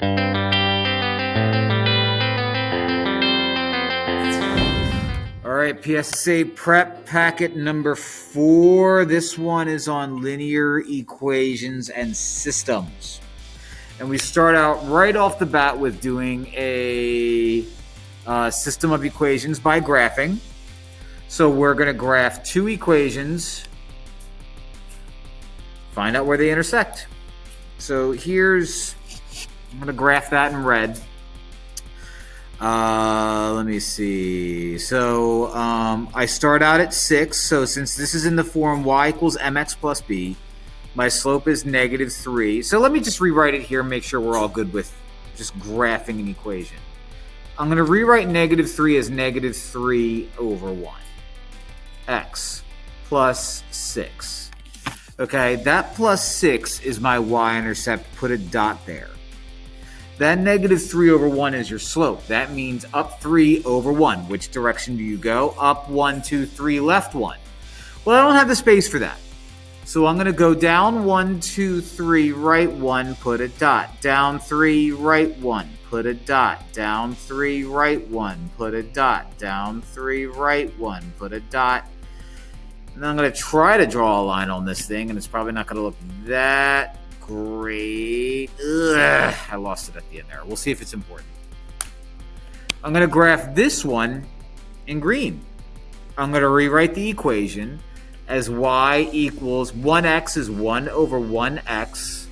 All right, PSSA prep packet number 4. This one is on linear equations and systems. And we start out right off the bat with doing a system of equations by graphing. So we're going to graph two equations, find out where they intersect. So I'm going to graph that in red. Let me see. So I start out at 6. So since this is in the form y equals mx plus b, my slope is -3. So let me just rewrite it here and make sure we're all good with just graphing an equation. I'm going to rewrite -3 as -3 over 1. X plus 6. Okay, that plus 6 is my y-intercept. Put a dot there. That -3 over 1 is your slope. That means up 3 over 1. Which direction do you go? Up 1, 2, 3, left 1. Well, I don't have the space for that. So I'm going to go down 1, 2, 3, right 1, put a dot. Down 3, right 1, put a dot. Down 3, right 1, put a dot. Down 3, right 1, put a dot. And I'm going to try to draw a line on this thing, and it's probably not going to look that great. Ugh, I lost it at the end there. We'll see if it's important. I'm going to graph this one in green. I'm going to rewrite the equation as y equals 1x is 1 over 1x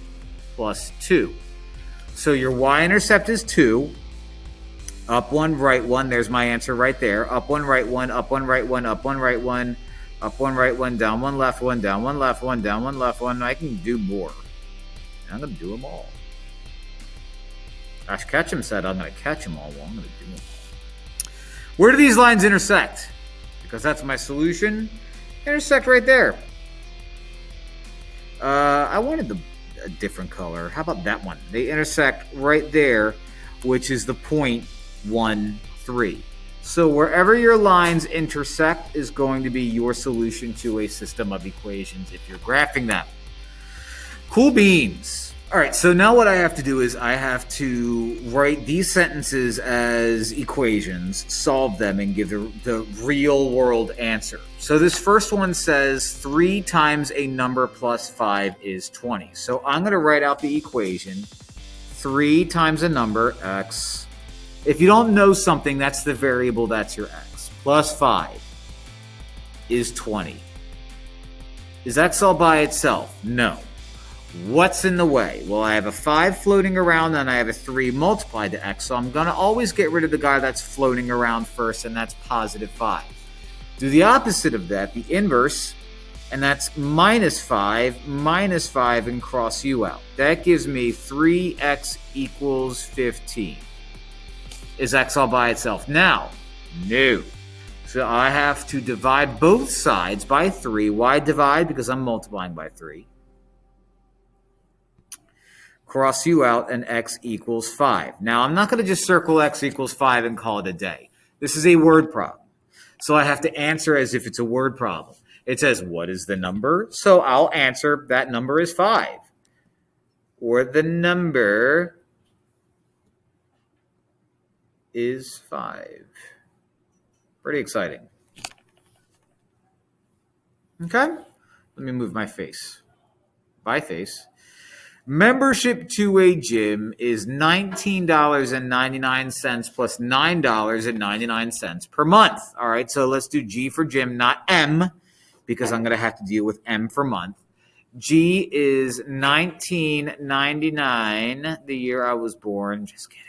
plus 2. So your y-intercept is 2. Up 1, right 1. There's my answer right there. Up 1, right 1. Up 1, right 1. Up 1, right 1. Up 1, right 1. Down 1, left 1. Down 1, left 1. Down 1, left 1. I can do more. I'm going to do them all. Ash Ketchum said I'm going to catch them all. Well, I'm going to do them all. Where do these lines intersect? Because that's my solution. Intersect right there. I wanted a different color. How about that one? They intersect right there, which is the point 1, 3. So wherever your lines intersect is going to be your solution to a system of equations if you're graphing them. Cool beans. All right, so now what I have to do is I have to write these sentences as equations, solve them, and give the real world answer. So this first one says 3 times a number plus 5 is 20. So I'm going to write out the equation. 3 times a number, x. If you don't know something, that's the variable, that's your x. Plus 5 is 20. Is x all by itself? No. What's in the way? Well, I have a 5 floating around and I have a 3 multiplied to x. So I'm going to always get rid of the guy that's floating around first, and that's positive 5. Do the opposite of that, the inverse, and that's minus 5, and cross u out. That gives me 3x equals 15. Is x all by itself? Now, no. So I have to divide both sides by 3. Why divide? Because I'm multiplying by 3. Cross u out, and x equals 5. Now, I'm not going to just circle x equals 5 and call it a day. This is a word problem. So I have to answer as if it's a word problem. It says, what is the number? So I'll answer that number is 5. Or the number is 5. Pretty exciting. Okay? Let me move my face. By face. Membership to a gym is $19.99 plus $9.99 per month. All right, so let's do G for gym, not M, because I'm going to have to deal with M for month. G is $19.99, the year I was born. Just kidding.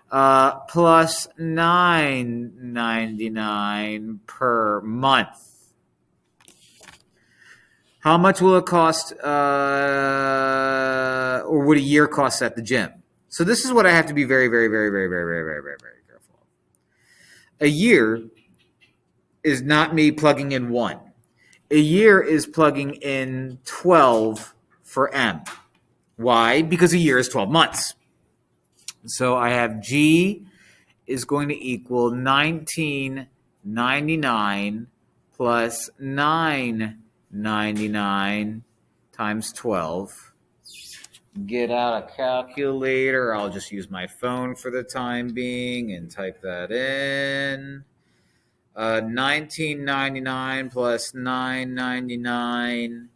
Plus $9.99 per month. How much will it cost, or would a year cost at the gym? So this is what I have to be very, very, very, very, very, very, very, very, very careful of. A year is not me plugging in 1. A year is plugging in 12 for M. Why? Because a year is 12 months. So I have G is going to equal $19.99 plus $9.99 times 12 get out a calculator. I'll just use my phone for the time being and type that in. 1999 plus 999.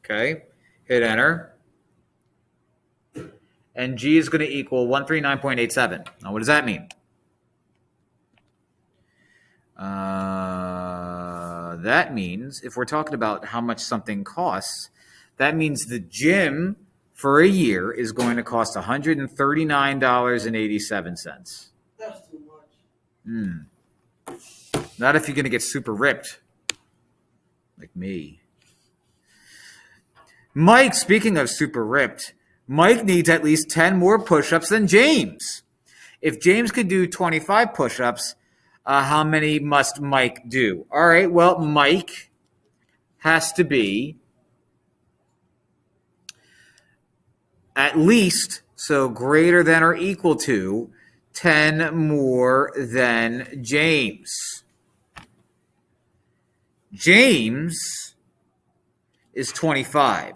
Okay, hit enter. And G is going to equal 139.87. Now, what does that mean? That means, if we're talking about how much something costs, that means the gym for a year is going to cost $139.87. That's too much. Not if you're going to get super ripped, like me. Mike, speaking of super ripped, Mike needs at least 10 more push-ups than James. If James could do 25 push-ups, how many must Mike do? All right, well, Mike has to be at least, so greater than or equal to, 10 more than James. James is 25.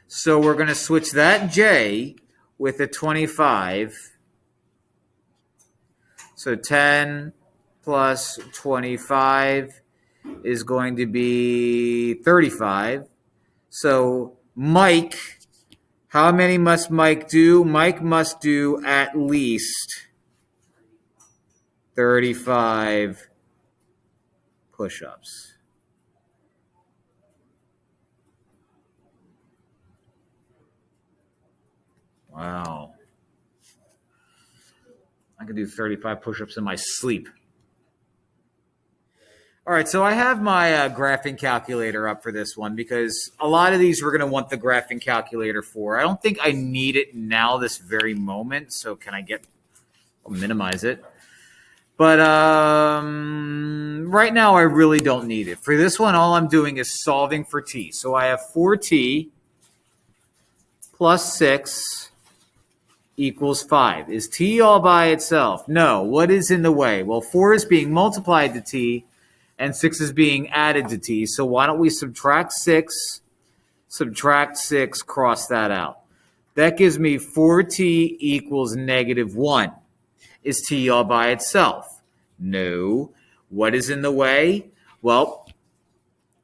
So we're going to switch that J with a 25. So 10 plus 25 is going to be 35. So Mike, how many must Mike do? Mike must do at least 35 push-ups. Wow. I can do 35 push-ups in my sleep. All right, so I have my graphing calculator up for this one because a lot of these we're going to want the graphing calculator for. I don't think I need it now this very moment, so can I I'll minimize it. But right now I really don't need it. For this one, all I'm doing is solving for t. So I have 4t plus 6 equals 5. Is t all by itself? No. What is in the way? Well, 4 is being multiplied to t, and 6 is being added to t. So why don't we subtract 6, cross that out. That gives me 4t equals negative 1. Is t all by itself? No. What is in the way? Well,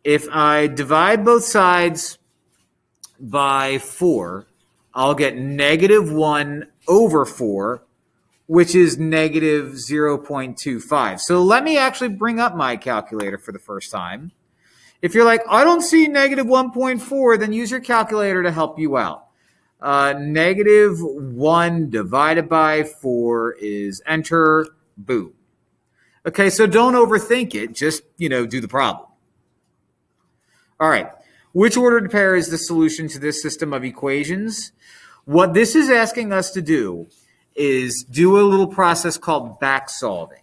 if I divide both sides by 4, I'll get negative 1 over 4, which is negative 0.25. So let me actually bring up my calculator for the first time. If you're like, I don't see negative 1.4, then use your calculator to help you out. Negative 1 divided by 4 is enter, boom. Okay, so don't overthink it. Just, do the problem. All right. Which ordered pair is the solution to this system of equations? What this is asking us to do is do a little process called backsolving.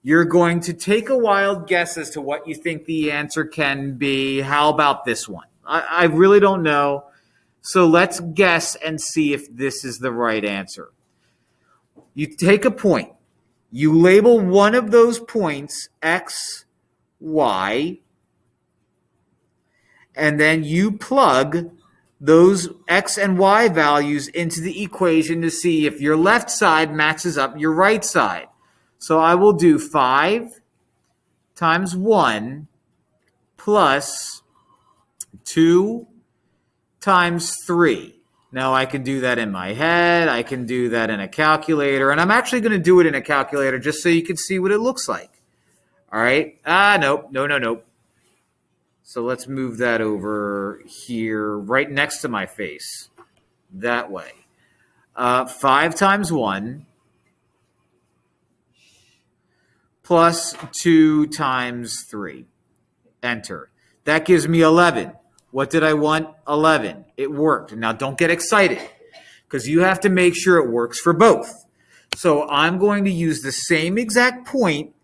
You're going to take a wild guess as to what you think the answer can be. How about this one? I really don't know. So let's guess and see if this is the right answer. You take a point. You label one of those points X, Y, and then you plug those X and Y values into the equation to see if your left side matches up your right side. So I will do 5 times 1 plus 2 times 3. Now I can do that in my head. I can do that in a calculator. And I'm actually going to do it in a calculator just so you can see what it looks like. All right. Nope. So let's move that over here right next to my face. That way. 5 times 1 plus 2 times 3. Enter. That gives me 11. What did I want? 11. It worked. Now don't get excited because you have to make sure it works for both. So I'm going to use the same exact point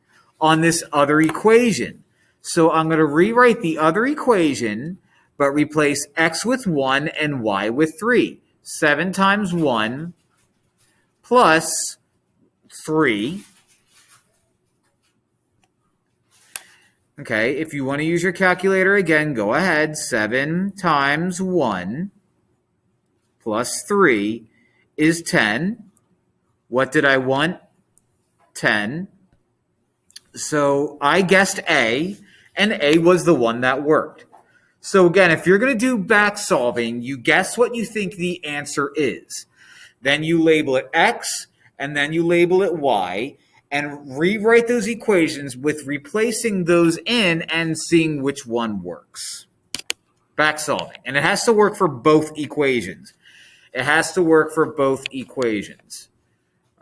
on this other equation. So I'm going to rewrite the other equation, but replace x with 1 and y with 3. 7 times 1 plus 3. Okay, if you want to use your calculator again, go ahead. 7 times 1 plus 3 is 10. What did I want? 10. So I guessed A, and A was the one that worked. So again, if you're going to do back solving, you guess what you think the answer is. Then you label it X, and then you label it Y, and rewrite those equations with replacing those in and seeing which one works. Back solving. And it has to work for both equations. It has to work for both equations.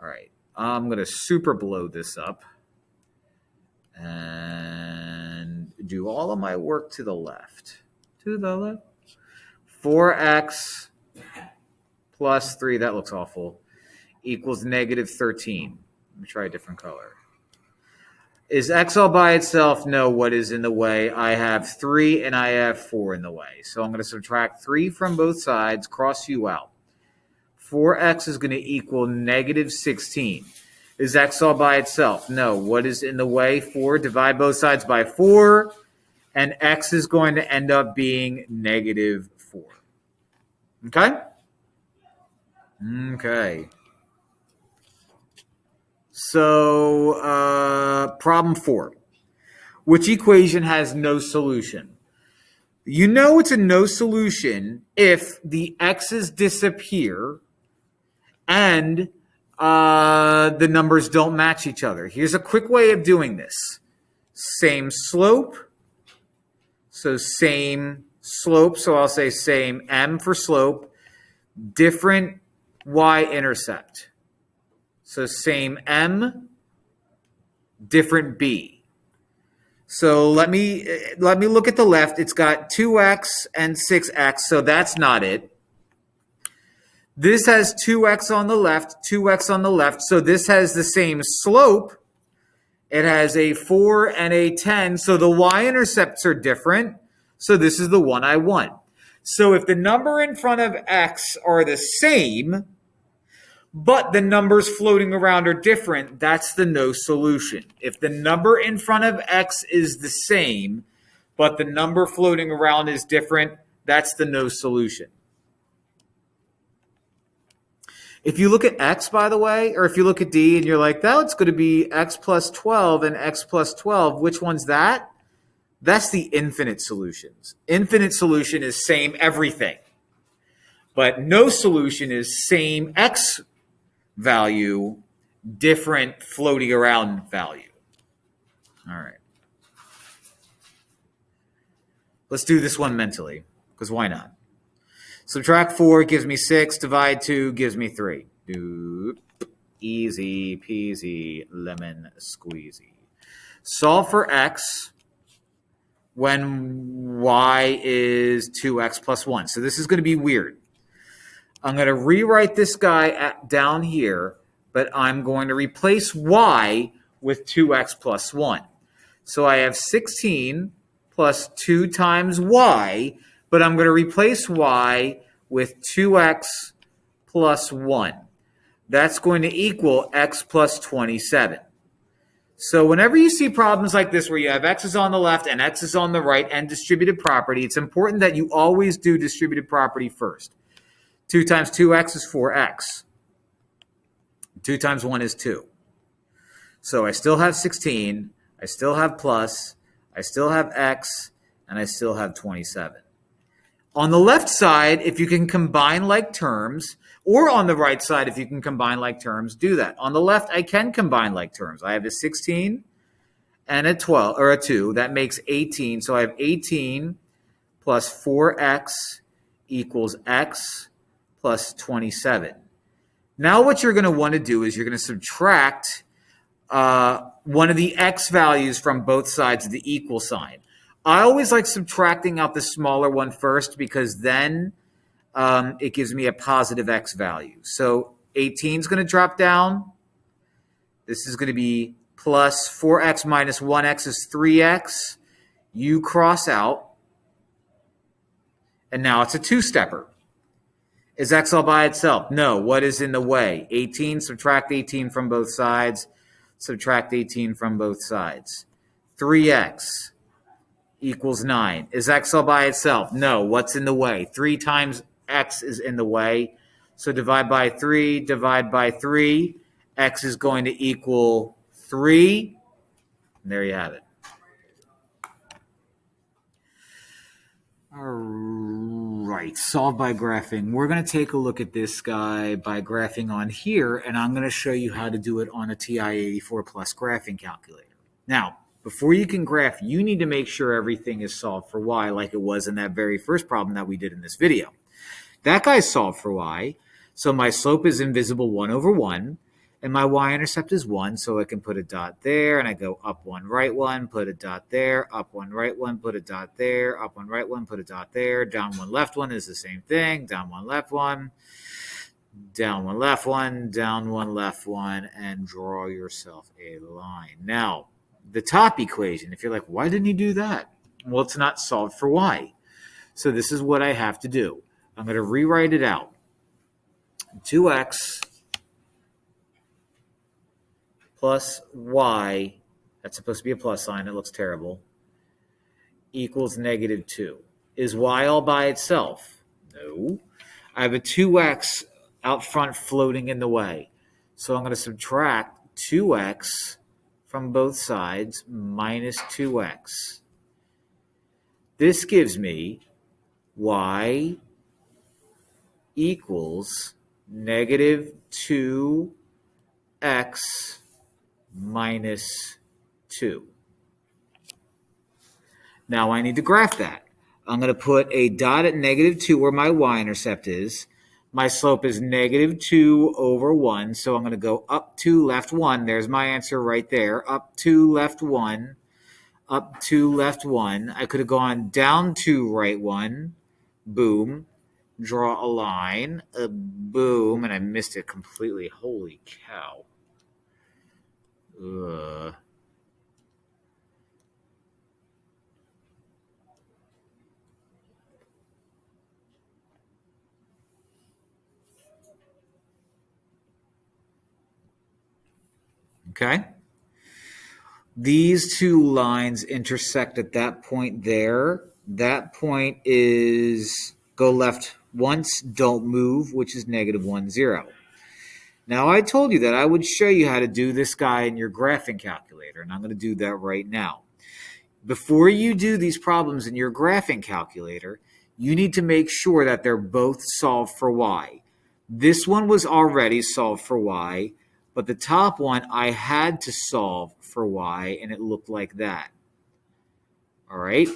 All right. I'm going to super blow this up and do all of my work to the left. To the left. 4x plus 3, that looks awful, equals negative 13. Let me try a different color. Is x all by itself? No. What is in the way? I have 3 and I have 4 in the way. So I'm going to subtract 3 from both sides, cross you out. 4x is going to equal negative 16. Is x all by itself? No. What is in the way? 4. Divide both sides by 4, and x is going to end up being negative 4. Okay? Okay. So, problem 4. Which equation has no solution? You know it's a no solution if the x's disappear and the numbers don't match each other. Here's a quick way of doing this. Same slope. So same slope. So I'll say same m for slope. Different y-intercept. So same m, different b. So let me look at the left. It's got 2x and 6x, so that's not it. This has 2x on the left, 2x on the left, so this has the same slope. It has a 4 and a 10, so the y-intercepts are different, so this is the one I want. So if the number in front of x are the same, but the numbers floating around are different, that's the no solution. If the number in front of x is the same, but the number floating around is different, that's the no solution. If you look at x, by the way, or if you look at D and you're like, that's going to be x plus 12 and x plus 12, which one's that? That's the infinite solutions. Infinite solution is same everything. But no solution is same x value, different floating around value. All right. Let's do this one mentally, because why not? Subtract 4 gives me 6. Divide 2 gives me 3. Easy peasy lemon squeezy. Solve for x when y is 2x plus 1. So this is going to be weird. I'm going to rewrite this guy down here, but I'm going to replace y with 2x plus 1. So I have 16 plus 2 times y, but I'm going to replace y with 2x plus 1. That's going to equal x plus 27. So whenever you see problems like this where you have x's on the left and x's on the right and distributive property, it's important that you always do distributive property first. 2 times 2x is 4x. 2 times 1 is 2. So I still have 16, I still have plus, I still have x, and I still have 27. On the left side, if you can combine like terms, or on the right side, if you can combine like terms, do that. On the left, I can combine like terms. I have a 16 and a 12, or a 2. That makes 18. So I have 18 plus 4x equals x plus 27. Now what you're going to want to do is you're going to subtract one of the x values from both sides of the equal sign. I always like subtracting out the smaller one first because then it gives me a positive x value. So 18 is going to drop down. This is going to be plus 4x minus 1x is 3x. You cross out. And now it's a two-stepper. Is x all by itself? No. What is in the way? 18, subtract 18 from both sides. Subtract 18 from both sides. 3x equals 9. Is x all by itself? No. What's in the way? 3 times x is in the way. So divide by 3, divide by 3. X is going to equal 3. And there you have it. All right, solve by graphing. We're going to take a look at this guy by graphing on here, and I'm going to show you how to do it on a TI-84 Plus graphing calculator. Now, before you can graph, you need to make sure everything is solved for y like it was in that very first problem that we did in this video. That guy's solved for y, so my slope is invisible 1 over 1, and my y-intercept is 1, so I can put a dot there, and I go up 1, right 1, put a dot there, up 1, right 1, put a dot there, up 1, right 1, put a dot there, down 1, left 1 is the same thing, down 1, left 1, down 1, left 1, down 1, left 1, and draw yourself a line. Now, the top equation, if you're like, why didn't he do that? Well, it's not solved for y. So this is what I have to do. I'm going to rewrite it out. 2x plus y, that's supposed to be a plus sign, it looks terrible, equals negative 2. Is y all by itself? No. I have a 2x out front floating in the way. So I'm going to subtract 2x from both sides minus 2x. This gives me y equals negative 2x minus 2. Now I need to graph that. I'm going to put a dot at negative 2 where my y-intercept is. My slope is negative 2 over 1, so I'm going to go up 2, left 1. There's my answer right there. Up 2, left 1. Up 2, left 1. I could have gone down 2, right 1. Boom. Draw a line. Boom. And I missed it completely. Holy cow. Ugh. Okay. These two lines intersect at that point there. That point is go left once, don't move, which is negative 1, 0. Now, I told you that I would show you how to do this guy in your graphing calculator, and I'm going to do that right now. Before you do these problems in your graphing calculator, you need to make sure that they're both solved for y. This one was already solved for y, but the top one I had to solve for y, and it looked like that. All right?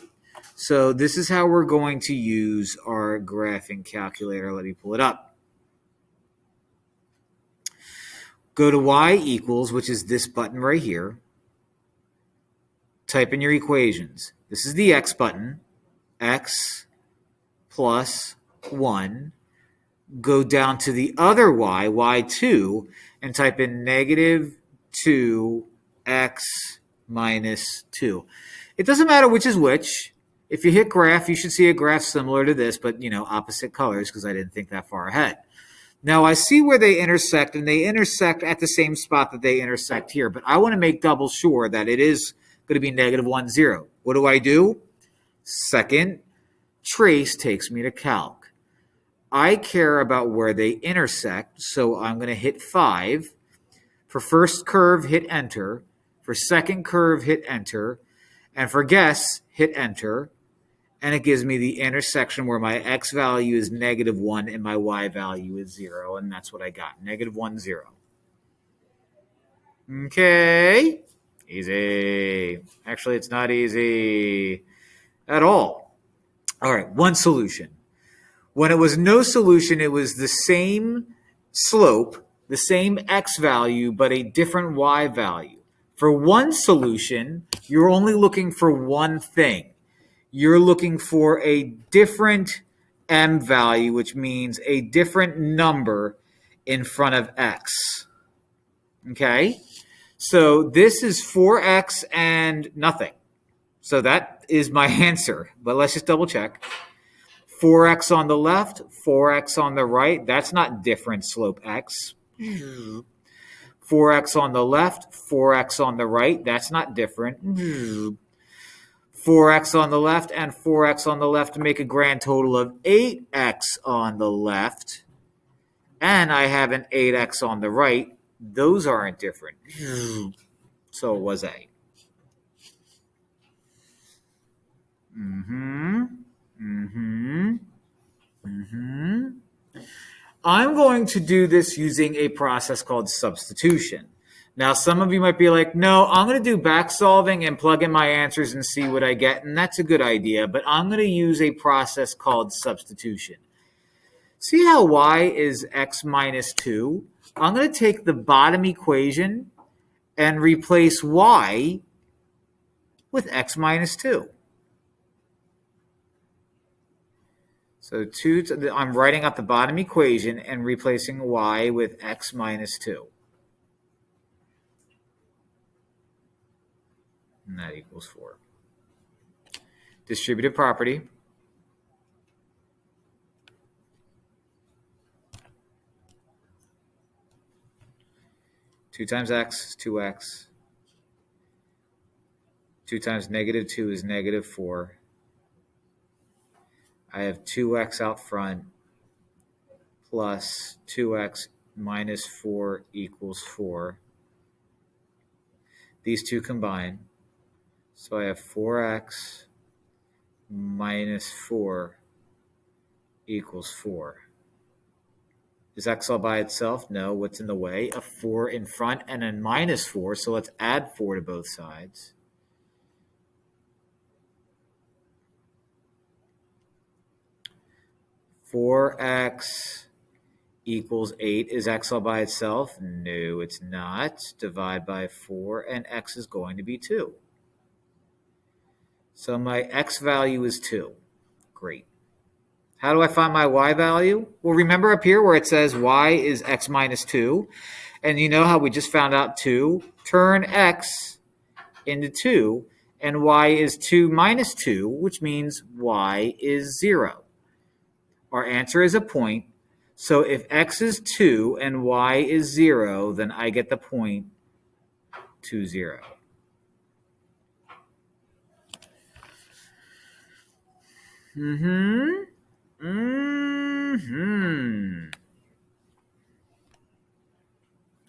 So this is how we're going to use our graphing calculator. Let me pull it up. Go to y equals, which is this button right here. Type in your equations. This is the x button. X plus 1. Go down to the other y, y2, and type in negative 2x minus 2. It doesn't matter which is which. If you hit graph, you should see a graph similar to this, but, opposite colors because I didn't think that far ahead. Now, I see where they intersect, and they intersect at the same spot that they intersect here, but I want to make double sure that it is going to be negative 1, 0. What do? Second trace takes me to calc. I care about where they intersect, so I'm going to hit 5. For first curve, hit enter. For second curve, hit enter. And for guess, hit enter. And it gives me the intersection where my x value is negative 1 and my y value is 0. And that's what I got, negative 1, 0. Okay. Easy. Actually, it's not easy at all. All right, one solution. When it was no solution, it was the same slope, the same x value, but a different y value. For one solution, you're only looking for one thing. You're looking for a different m value, which means a different number in front of x. Okay? So this is 4x and nothing. So that is my answer. But let's just double check. 4x on the left, 4x on the right. That's not different slope x. 4x on the left, 4x on the right. That's not different. 4x on the left and 4x on the left to make a grand total of 8x on the left. And I have an 8x on the right. Those aren't different. So it was A. I'm going to do this using a process called substitution. Now, some of you might be like, no, I'm going to do back solving and plug in my answers and see what I get. And that's a good idea. But I'm going to use a process called substitution. See how y is x minus 2? I'm going to take the bottom equation and replace y with x minus 2. So I'm writing out the bottom equation and replacing y with x minus 2. And that equals 4. Distributive property. Two times x is 2x. 2 times negative 2 is negative 4. I have 2x out front plus 2x minus 4 equals 4. These two combine. So I have 4x minus 4 equals 4. Is x all by itself? No. What's in the way? A 4 in front and a minus 4. So let's add 4 to both sides. Four x equals 8. Is x all by itself? No, it's not. Divide by 4, and x is going to be 2. So my x value is 2. Great. How do I find my y value? Well, remember up here where it says y is x minus 2. And you know how we just found out 2? Turn x into 2, and y is 2 minus 2, which means y is 0. Our answer is a point. So if x is 2 and y is 0, then I get the point 2, 0.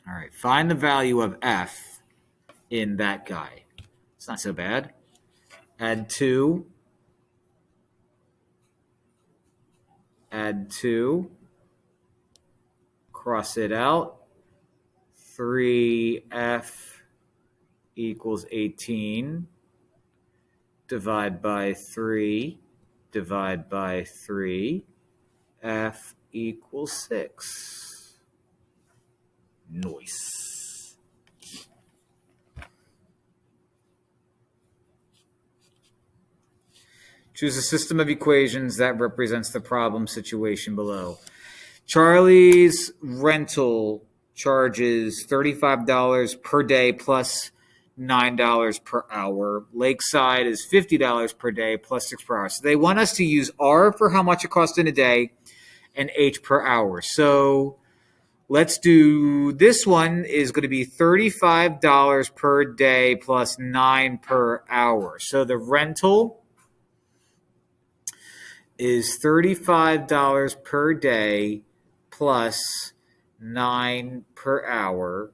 All right, find the value of f in that guy. It's not so bad. Add 2. Add 2. Cross it out. 3f equals 18. Divide by 3. Divide by 3. F equals 6. Nice. Choose a system of equations that represents the problem situation below. Charlie's rental charges $35 per day plus $9 per hour. Lakeside is $50 per day plus $6 per hour. So they want us to use R for how much it costs in a day and H per hour. So let's do this one is going to be $35 per day plus $9 per hour. So the rental is $35 per day plus $9 per hour.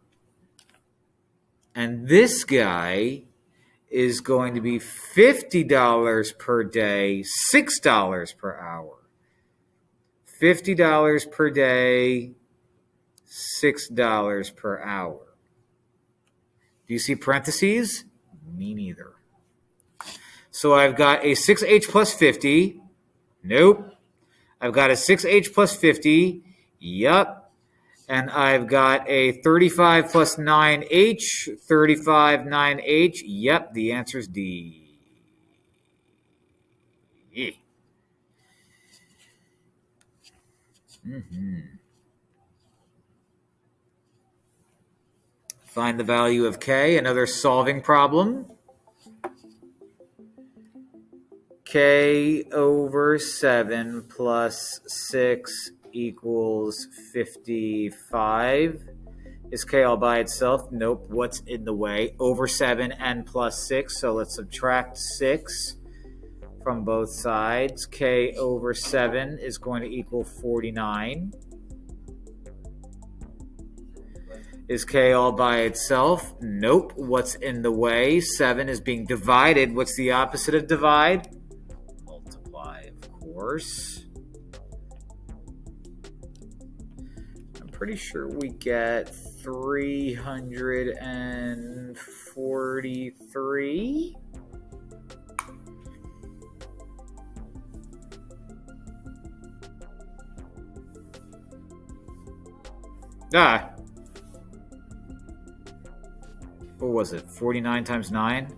And this guy is going to be $50 per day, $6 per hour. $50 per day, $6 per hour. Do you see parentheses? Me neither. So I've got a 6H plus 50. Nope. I've got a 6H plus 50. Yup. And I've got a 35 plus 9H. 35, 9H. Yep, the answer is D. Yeah. Find the value of K, another solving problem. K over 7 plus 6 equals 55. Is K all by itself? Nope. What's in the way? Over 7 and plus 6. So let's subtract 6 from both sides. K over 7 is going to equal 49. Is K all by itself? Nope. What's in the way? 7 is being divided. What's the opposite of divide? Multiply, of course. I'm pretty sure we get 343. What was it? 49 times 9?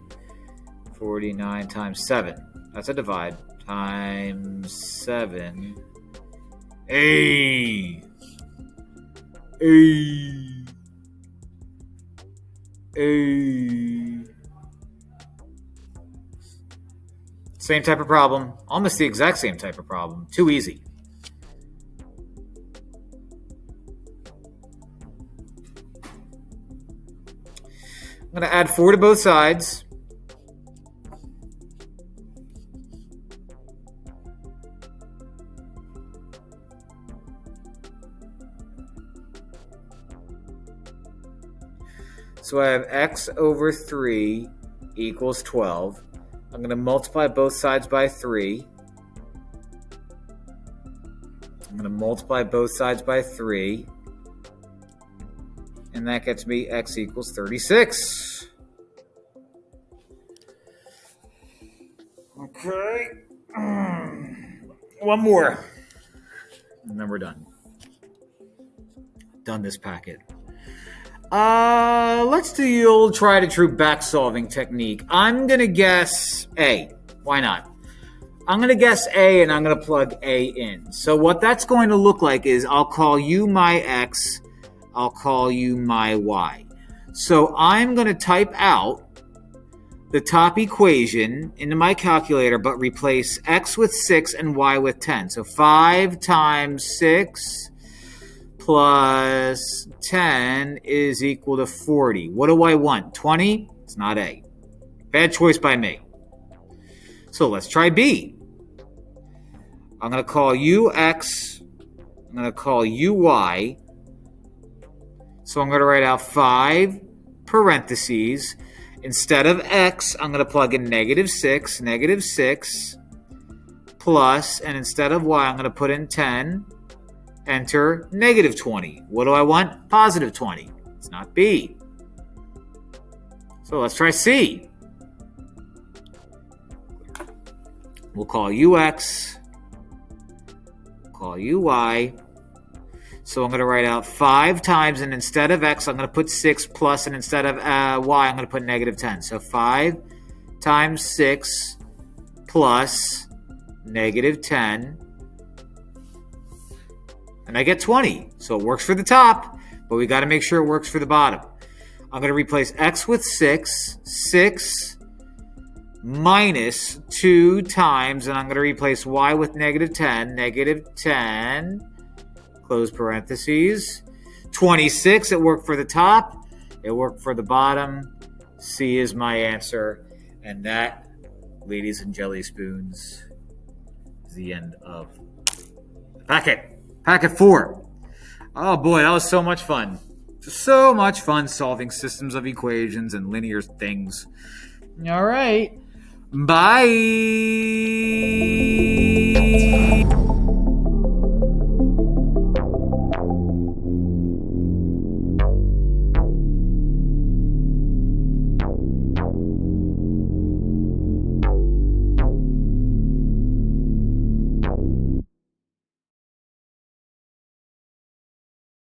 49 times 7. That's a divide. Times 7. A. Same type of problem. Almost the exact same type of problem. Too easy. I'm going to add 4 to both sides. So I have x over 3 equals 12. I'm going to multiply both sides by 3. I'm going to multiply both sides by 3. And that gets me x equals 36. Okay. One more. And then we're done. Done this packet. Let's do the old tried and true backsolving technique. I'm going to guess A. Why not? I'm going to guess A and I'm going to plug A in. So what that's going to look like is I'll call you my X. I'll call you my Y. So I'm going to type out the top equation into my calculator, but replace X with 6 and Y with 10. So 5 times 6 plus 10 is equal to 40. What do I want? 20? It's not A. Bad choice by me. So let's try B. I'm going to call you X. I'm going to call you Y. So I'm going to write out 5 parentheses. Instead of X, I'm going to plug in negative 6, plus, and instead of Y, I'm going to put in 10, enter negative 20. What do I want? Positive 20. It's not B. So let's try C. We'll call you X, call you Y. So I'm going to write out 5 times, and instead of X, I'm going to put 6 plus, and instead of Y, I'm going to put negative 10. So 5 times 6 plus negative 10. And I get 20. So it works for the top, but we got to make sure it works for the bottom. I'm going to replace X with 6. 6 minus 2 times, and I'm going to replace Y with negative 10. Negative 10. Close parentheses. 26, it worked for the top. It worked for the bottom. C is my answer. And that, ladies and jelly spoons, is the end of the packet. Packet 4. Oh boy, that was so much fun. So much fun solving systems of equations and linear things. All right. Bye.